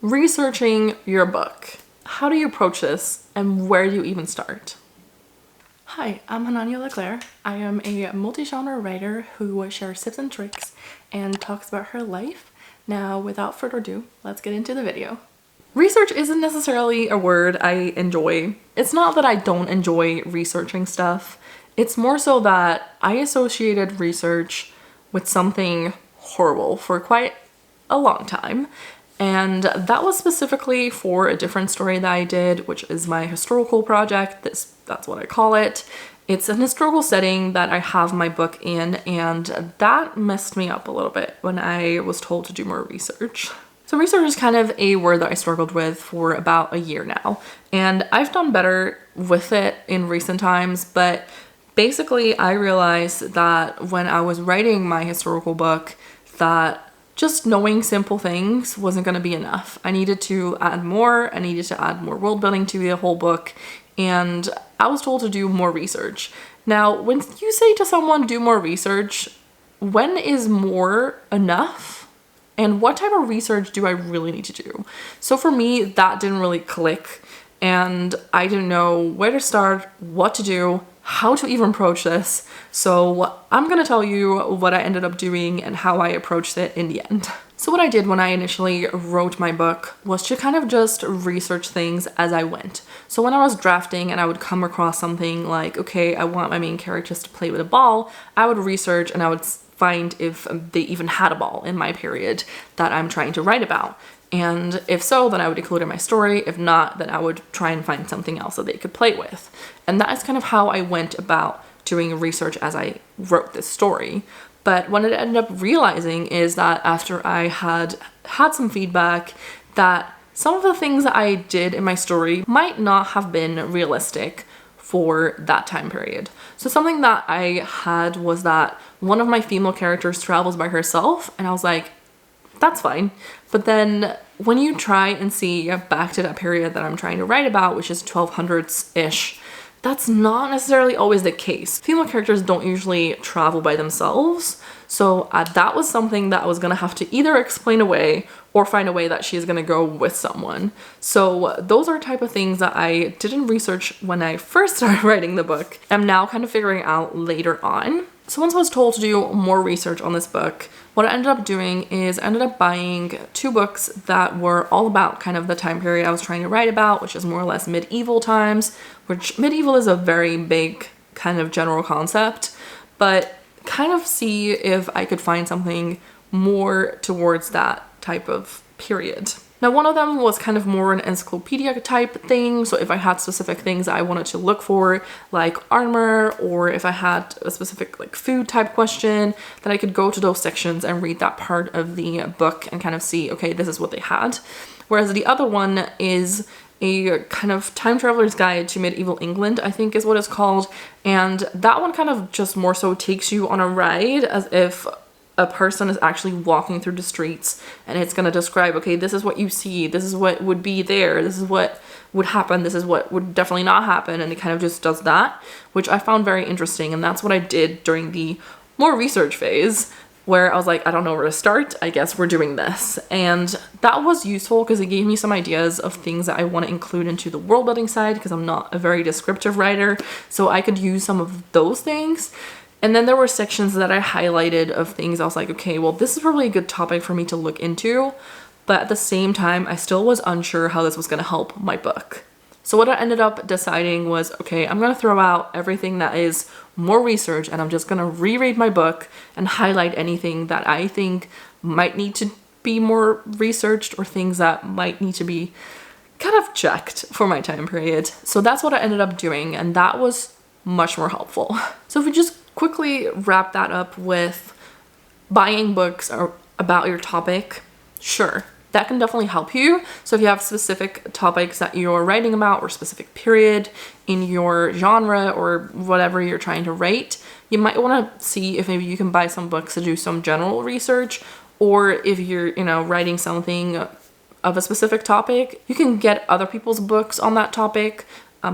Researching your book. How do you approach this and where do you even start? Hi, I'm Hananya Leclerc. I am a multi-genre writer who shares tips and tricks and talks about her life. Now, without further ado, let's get into the video. Research isn't necessarily a word I enjoy. It's not that I don't enjoy researching stuff. It's more so that I associated research with something horrible for quite a long time. And that was specifically for a different story that I did, which is my historical project. That's what I call it. It's an historical setting that I have my book in, and that messed me up a little bit when I was told to do more research. So research is kind of a word that I struggled with for about a year now, and I've done better with it in recent times, but basically I realized that when I was writing my historical book that just knowing simple things wasn't going to be enough. I needed to add more. I needed to add more world building to the whole book. And I was told to do more research. Now, when you say to someone, do more research, when is more enough? And what type of research do I really need to do? So for me, that didn't really click. And I didn't know where to start, what to do, how to even approach this. So I'm gonna tell you what I ended up doing and how I approached it in the end. So what I did when I initially wrote my book was to kind of just research things as I went. So when I was drafting and I would come across something like, okay, I want my main characters to play with a ball, I would research and I would find if they even had a ball in my period that I'm trying to write about. And if so, then I would include it in my story. If not, then I would try and find something else that they could play with. And that is kind of how I went about doing research as I wrote this story. But what I ended up realizing is that after I had some feedback, that some of the things that I did in my story might not have been realistic for that time period. So something that I had was that one of my female characters travels by herself, and I was like, that's fine. But then when you try and see back to that period that I'm trying to write about, which is 1200s-ish, that's not necessarily always the case. Female characters don't usually travel by themselves. So that was something that I was gonna have to either explain away or find a way that she's gonna go with someone. So those are type of things that I didn't research when I first started writing the book. I'm now kind of figuring out later on. So once I was told to do more research on this book, what I ended up doing is I ended up buying 2 books that were all about kind of the time period I was trying to write about, which is more or less medieval times, which medieval is a very big kind of general concept, but kind of see if I could find something more towards that type of period. Now, one of them was kind of more an encyclopedia type thing. So if I had specific things I wanted to look for, like armor, or if I had a specific like food type question, then I could go to those sections and read that part of the book and kind of see, okay, this is what they had. Whereas the other one is a kind of time traveler's guide to medieval England, I think is what it's called. And that one kind of just more so takes you on a ride as if a person is actually walking through the streets, and it's going to describe, okay, this is what you see, this is what would be there, this is what would happen, this is what would definitely not happen, and it kind of just does that, which I found very interesting. And that's what I did during the more research phase, where I was like, I don't know where to start, I guess we're doing this. And that was useful because it gave me some ideas of things that I want to include into the world building side, because I'm not a very descriptive writer, so I could use some of those things. And then there were sections that I highlighted of things I was like, okay, well, this is probably a good topic for me to look into. But at the same time, I still was unsure how this was going to help my book. So what I ended up deciding was, okay, I'm going to throw out everything that is more research, and I'm just going to reread my book and highlight anything that I think might need to be more researched or things that might need to be kind of checked for my time period. So that's what I ended up doing, and that was much more helpful. So if we just quickly wrap that up with buying books about your topic, sure, that can definitely help you. So if you have specific topics that you're writing about or specific period in your genre or whatever you're trying to write, you might want to see if maybe you can buy some books to do some general research, or if you're, writing something of a specific topic, you can get other people's books on that topic.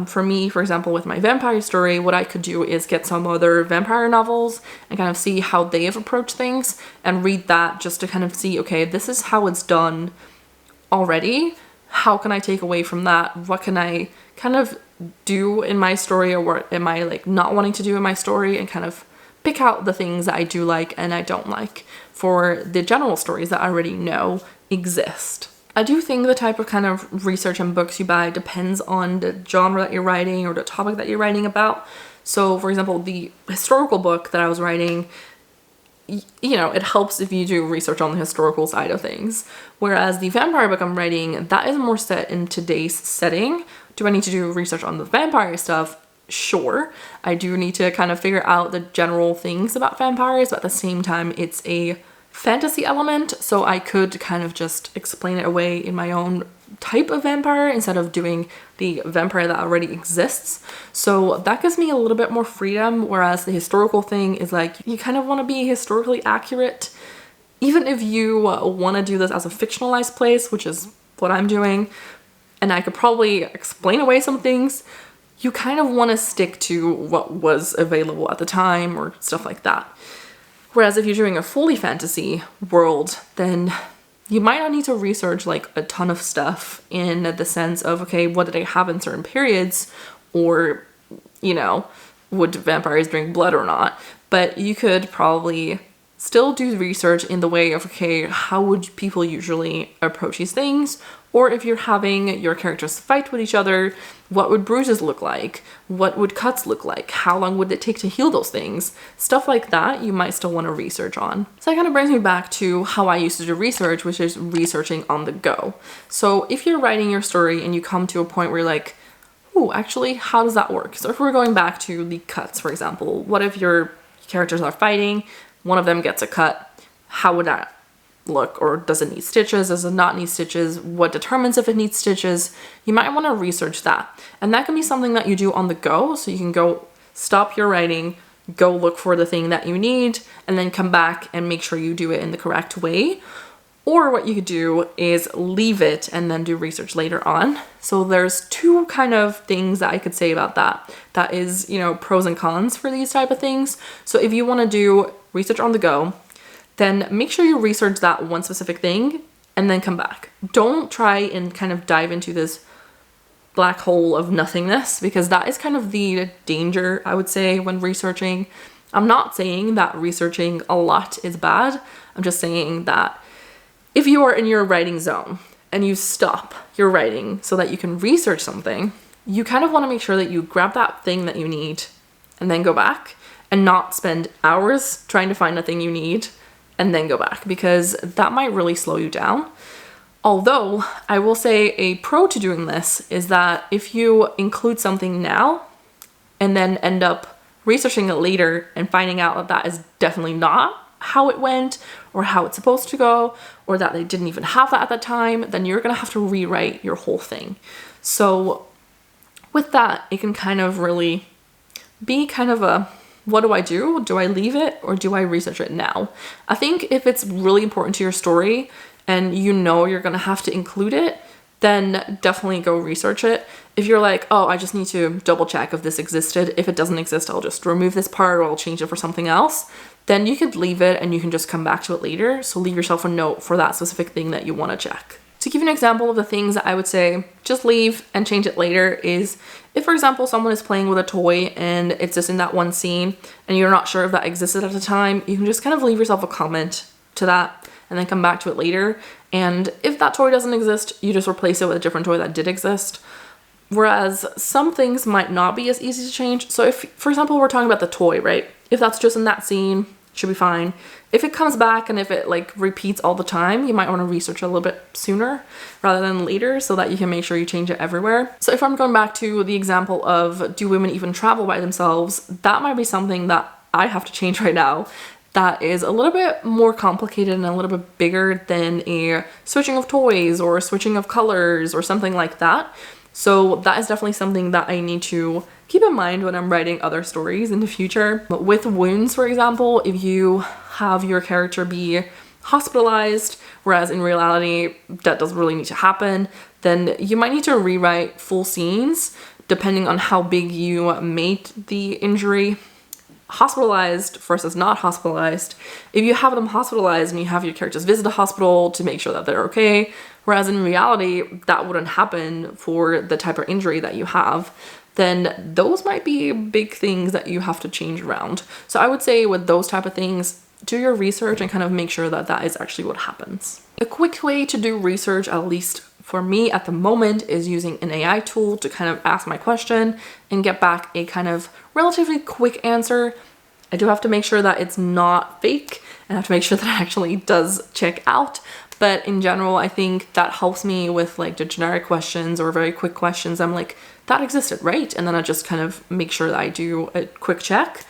For me, for example, with my vampire story, what I could do is get some other vampire novels and kind of see how they have approached things and read that just to kind of see, okay, this is how it's done already. How can I take away from that? What can I kind of do in my story, or what am I like not wanting to do in my story, and kind of pick out the things that I do like and I don't like for the general stories that I already know exist. I do think the type of kind of research and books you buy depends on the genre that you're writing or the topic that you're writing about. So for example, the historical book that I was writing, you know, it helps if you do research on the historical side of things. Whereas the vampire book I'm writing, that is more set in today's setting. Do I need to do research on the vampire stuff? Sure. I do need to kind of figure out the general things about vampires, but at the same time, it's a fantasy element, so I could kind of just explain it away in my own type of vampire instead of doing the vampire that already exists. So that gives me a little bit more freedom, whereas the historical thing is like, you kind of want to be historically accurate. Even if you want to do this as a fictionalized place, which is what I'm doing, and I could probably explain away some things, you kind of want to stick to what was available at the time or stuff like that. Whereas if you're doing a fully fantasy world, then you might not need to research like a ton of stuff in the sense of, okay, what did they have in certain periods, or, you know, would vampires drink blood or not? But you could probably still do research in the way of, okay, how would people usually approach these things? Or if you're having your characters fight with each other, what would bruises look like? What would cuts look like? How long would it take to heal those things? Stuff like that you might still want to research on. So that kind of brings me back to how I used to do research, which is researching on the go. So if you're writing your story and you come to a point where you're like, oh, actually, how does that work? So if we're going back to the cuts, for example, what if your characters are fighting, one of them gets a cut? How would that look? Or does it need stitches? Does it not need stitches? What determines if it needs stitches? You might want to research that. And that can be something that you do on the go. So you can go stop your writing, go look for the thing that you need, and then come back and make sure you do it in the correct way. Or what you could do is leave it and then do research later on. So there's two kind of things that I could say about that. That is, you know, pros and cons for these type of things. So if you want to do research on the go, then make sure you research that one specific thing and then come back. Don't try and kind of dive into this black hole of nothingness, because that is kind of the danger, I would say, when researching. I'm not saying that researching a lot is bad. I'm just saying that if you are in your writing zone and you stop your writing so that you can research something, you kind of want to make sure that you grab that thing that you need and then go back, and not spend hours trying to find the thing you need and then go back, because that might really slow you down. Although I will say a pro to doing this is that if you include something now and then end up researching it later and finding out that that is definitely not how it went or how it's supposed to go, or that they didn't even have that at the time, then you're gonna have to rewrite your whole thing. So with that, it can kind of really be kind of a, what do I do? Do I leave it or do I research it now? I think if it's really important to your story and you know you're gonna have to include it, then definitely go research it. If you're like, oh, I just need to double check if this existed. If it doesn't exist, I'll just remove this part or I'll change it for something else. Then you could leave it and you can just come back to it later. So leave yourself a note for that specific thing that you want to check. To give you an example of the things that I would say just leave and change it later is if, for example, someone is playing with a toy and it's just in that one scene and you're not sure if that existed at the time, you can just kind of leave yourself a comment to that and then come back to it later. And if that toy doesn't exist, you just replace it with a different toy that did exist. Whereas some things might not be as easy to change. So if, for example, we're talking about the toy, right? If that's just in that scene, it should be fine. If it comes back and if it like repeats all the time, you might want to research it a little bit sooner rather than later so that you can make sure you change it everywhere. So if I'm going back to the example of, do women even travel by themselves? That might be something that I have to change right now. That is a little bit more complicated and a little bit bigger than a switching of toys or switching of colors or something like that. So that is definitely something that I need to keep in mind when I'm writing other stories in the future. But with wounds, for example, if you have your character be hospitalized, whereas in reality that doesn't really need to happen, then you might need to rewrite full scenes depending on how big you made the injury. hospitalized versus not hospitalized. If you have them hospitalized and you have your characters visit the hospital to make sure that they're okay, whereas in reality that wouldn't happen for the type of injury that you have, then those might be big things that you have to change around. So I would say with those type of things, do your research and kind of make sure that that is actually what happens. A quick way to do research, at least for me at the moment, is using an AI tool to kind of ask my question and get back a kind of relatively quick answer. I do have to make sure that it's not fake and I have to make sure that it actually does check out. But in general, I think that helps me with like the generic questions or very quick questions. I'm like, that existed, right? And then I just kind of make sure that I do a quick check.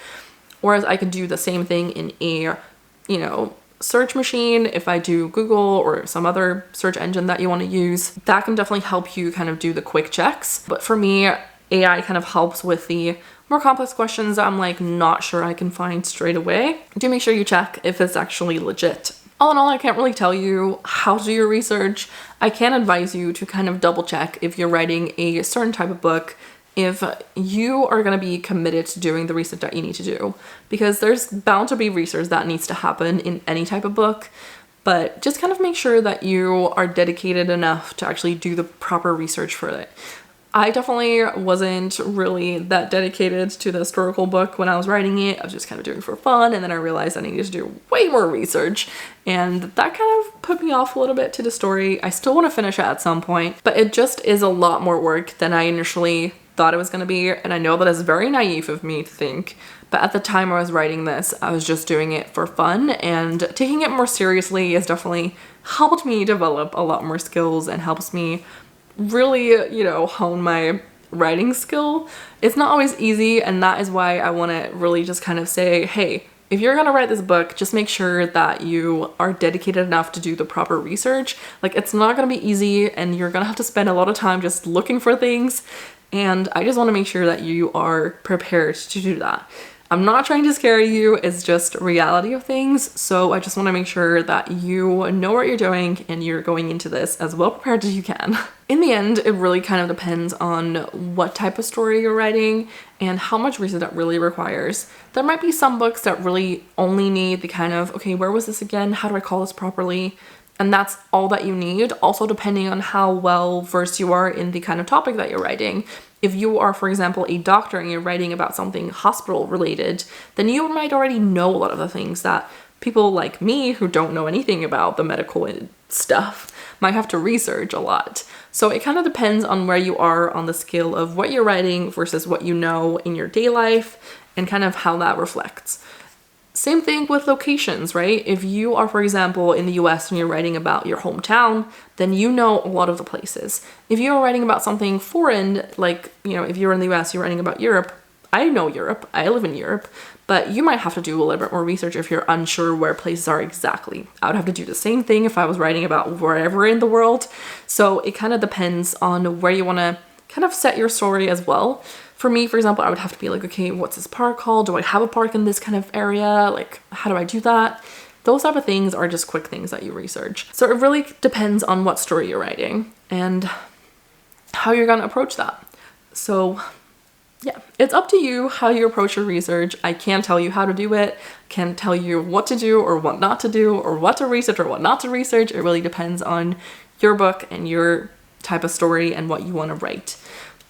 Whereas I could do the same thing in a, search machine. If I do Google or some other search engine that you want to use, that can definitely help you kind of do the quick checks. But for me, AI kind of helps with the more complex questions that I'm like not sure I can find straight away. Do make sure you check if it's actually legit. All in all, I can't really tell you how to do your research. I can advise you to kind of double check if you're writing a certain type of book, if you are going to be committed to doing the research that you need to do, because there's bound to be research that needs to happen in any type of book, but just kind of make sure that you are dedicated enough to actually do the proper research for it. I definitely wasn't really that dedicated to the historical book when I was writing it. I was just kind of doing it for fun, and then I realized I needed to do way more research, and that kind of put me off a little bit to the story. I still want to finish it at some point, but it just is a lot more work than I initially thought it was going to be, and I know that is very naive of me to think, but at the time I was writing this, I was just doing it for fun, and taking it more seriously has definitely helped me develop a lot more skills and helps me really, hone my writing skill. It's not always easy, and that is why I want to really just kind of say, hey, if you're gonna write this book, just make sure that you are dedicated enough to do the proper research. Like, it's not gonna be easy, and you're gonna have to spend a lot of time just looking for things, and I just want to make sure that you are prepared to do that. I'm not trying to scare you, it's just reality of things, so I just want to make sure that you know what you're doing and you're going into this as well prepared as you can. In the end, it really kind of depends on what type of story you're writing and how much research that really requires. There might be some books that really only need the kind of, okay, where was this again? How do I call this properly? And that's all that you need, also depending on how well versed you are in the kind of topic that you're writing. If you are, for example, a doctor and you're writing about something hospital related, then you might already know a lot of the things that people like me who don't know anything about the medical stuff might have to research a lot. So it kind of depends on where you are on the scale of what you're writing versus what you know in your day life and kind of how that reflects. Same thing with locations, right? If you are, for example, in the US and you're writing about your hometown, then you know a lot of the places. If you're writing about something foreign, like, if you're in the US, you're writing about Europe, I know Europe, I live in Europe, but you might have to do a little bit more research if you're unsure where places are exactly. I would have to do the same thing if I was writing about wherever in the world. So it kind of depends on where you want to kind of set your story as well. For me, for example, I would have to be like, okay, what's this park called? Do I have a park in this kind of area? Like, how do I do that? Those type of things are just quick things that you research. So it really depends on what story you're writing and how you're going to approach that. So yeah, it's up to you how you approach your research. I can't tell you how to do it. Can't tell you what to do or what not to do or what to research or what not to research. It really depends on your book and your type of story and what you want to write.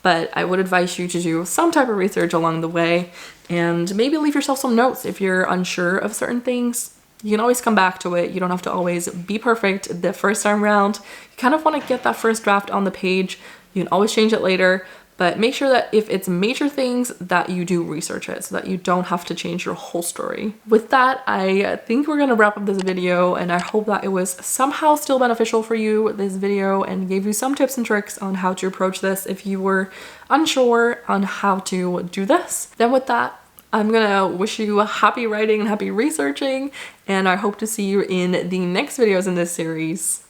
But I would advise you to do some type of research along the way and maybe leave yourself some notes if you're unsure of certain things. You can always come back to it. You don't have to always be perfect the first time around. You kind of want to get that first draft on the page. You can always change it later, but make sure that if it's major things that you do research it so that you don't have to change your whole story. With that, I think we're going to wrap up this video, and I hope that it was somehow still beneficial for you, this video, and gave you some tips and tricks on how to approach this if you were unsure on how to do this. Then with that, I'm gonna wish you happy writing and happy researching, and I hope to see you in the next videos in this series.